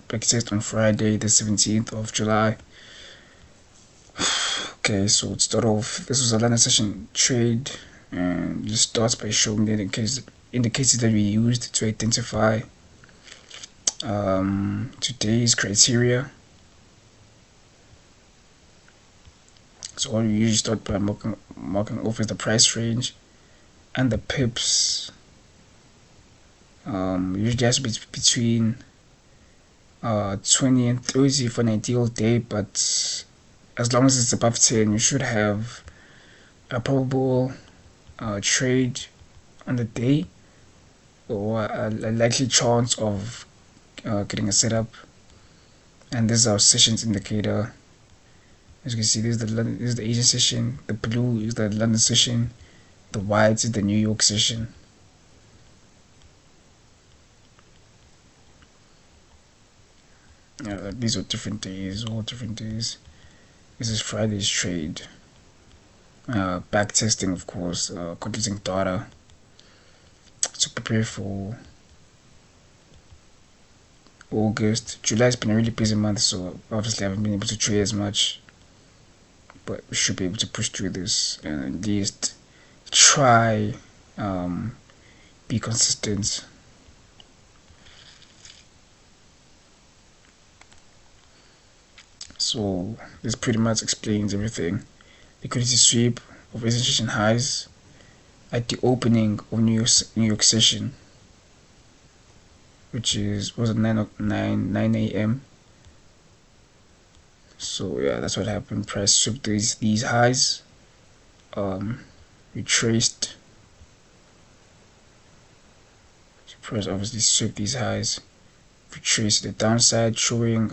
backtest on Friday the 17th of July. Okay, so to start off, this was a London session trade, and just starts by showing the indicators that we used to identify today's criteria. So what we usually start by marking off is the price range and the pips. Usually has to be between 20 and 30 for an ideal day, but as long as it's above 10, you should have a probable trade on the day, or a likely chance of getting a setup. And this is our sessions indicator. As you can see, this is the Asian session, the blue is the London session, the white is the New York session. These are different days, all different days. This is Friday's trade. Back testing, of course, collecting data to prepare for August. July has been a really busy month, so obviously I haven't been able to trade as much, but we should be able to push through this and at least try be consistent. So this pretty much explains everything. Liquidity sweep of execution highs at the opening of New York session, which was at 9 a.m. So yeah, that's what happened. Price swept these highs, retraced. Price obviously swept these highs, retraced the downside, showing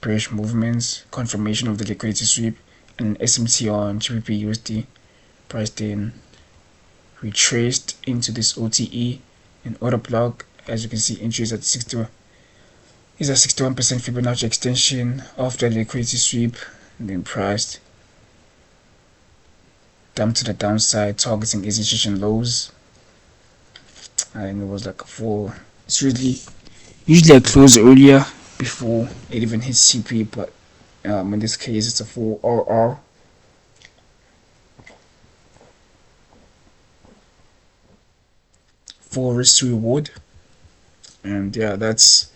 bearish movements, confirmation of the liquidity sweep, and SMT on GBP USD priced in, retraced into this OTE and order block. As you can see, entry is at 61% Fibonacci extension after the liquidity sweep, and then priced dumped to the downside, targeting execution lows. And it was like a full. It's usually a close earlier before it even hits CP, but in this case it's a full RR. Full risk to reward. And yeah, that's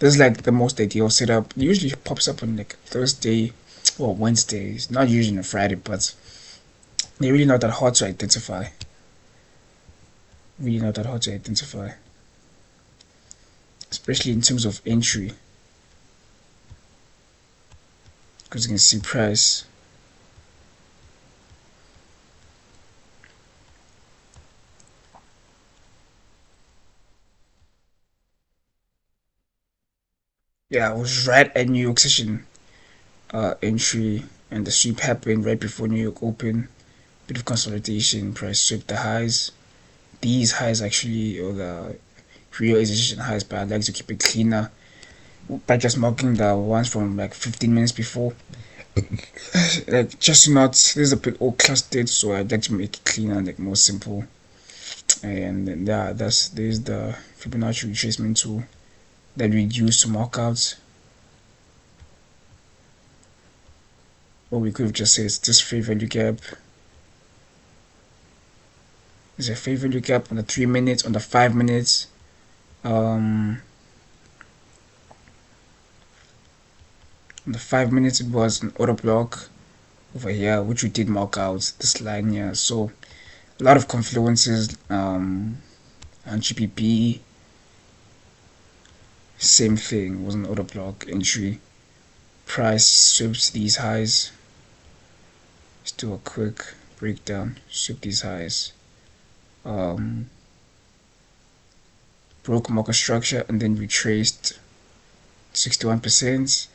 like the most ideal setup. It usually pops up on like Thursday or Wednesdays, not usually on Friday, but they're really not that hard to identify. Really not that hard to identify, especially in terms of entry, because you can see price yeah, it was right at New York session entry, and the sweep happened right before New York open. Bit of consolidation, price swept the highs. These highs actually are the real execution highs, but I'd like to keep it cleaner by just marking the ones from like 15 minutes before. Like just not, this is a bit all clustered, so I'd like to make it cleaner and like more simple. And then yeah, there's the Fibonacci retracement tool that we use to mark out. Or we could have just said it's this fair value gap. There's a fair value gap on the 3 minutes, on the 5 minutes. On the 5 minutes, it was an order block over here, which we did mark out this line here. So a lot of confluences on GPP. Same thing, was an order block entry. Price sweeps these highs. Let's do a quick breakdown. Sweep these highs. Broke market structure and then retraced 61%,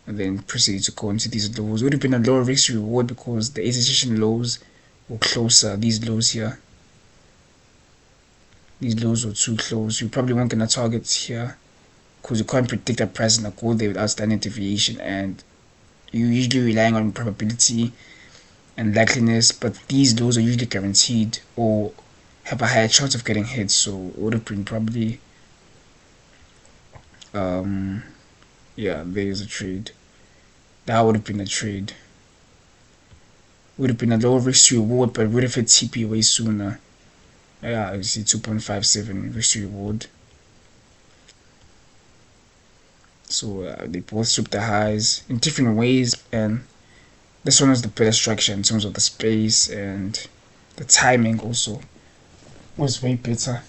and then proceeded to go into these lows. It would have been a lower risk reward because the execution lows were closer. These lows here, these lows were too close. You probably weren't gonna target here because you can't predict a price in a go there without standard deviation, and you're usually relying on probability and likeliness, but these lows are usually guaranteed or have a higher chance of getting hit, so it would have been probably Yeah, there's a trade. That would have been a trade. Would have been a low risk reward, but would have hit TP way sooner. Yeah, you see 2.57 risk reward. So they both stripped the highs in different ways, and this one was the better structure in terms of the space, and the timing also was way better.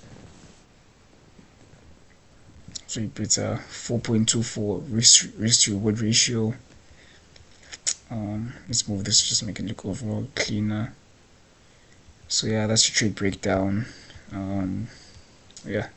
So you put a 4.24 risk to reward ratio. Let's move this, just make it look overall cleaner. So yeah, that's the trade breakdown. Yeah.